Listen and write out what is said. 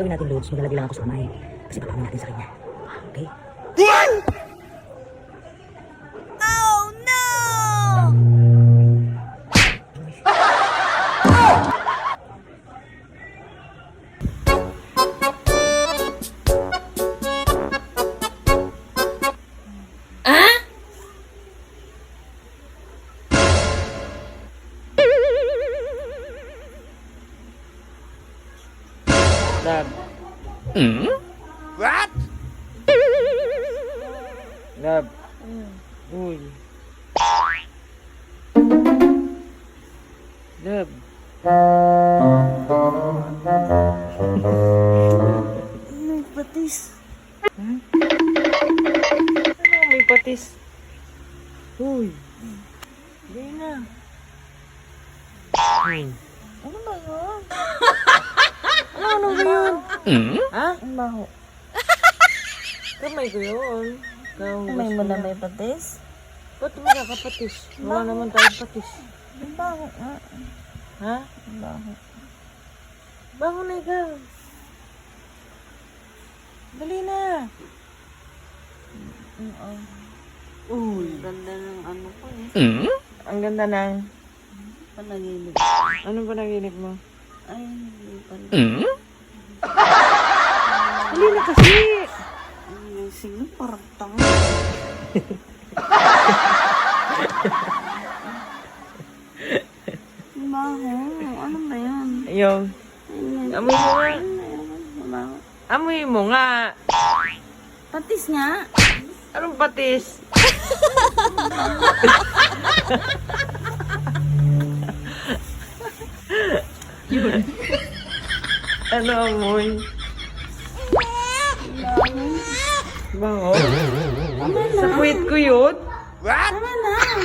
gagawin natin, Lods, maglalagay lang ako sa kamay. Kasi papamin natin sa kanya. Okay? Oh no! Lab. What? Lab. Uy. Lab. May patis. Ano may patis? Uy. Hindi na. Ano ba yun? Ano ba yun? Ha? Ang baho. Kamay ko yun. Kamay mo na may patis? Ba't mo nakapatis? Wala naman tayong patis. Ang baho nga. Ha? Ang baho. Bago na ikaw. Dali na. Uy. Ganda ng ano ko eh. Ang ganda ng... Panaginip. Anong panaginip mo? Ay, hindi pala. Dali na kasi. Ay, sige, parang tanga. Ang baho. Ano ba yan? Yung... Amoy mo nga. Ang baho. Amoy mo nga. Patis nga. Anong patis? Ano amoy? Bango? Sa puwit ko yun? What? Tama na.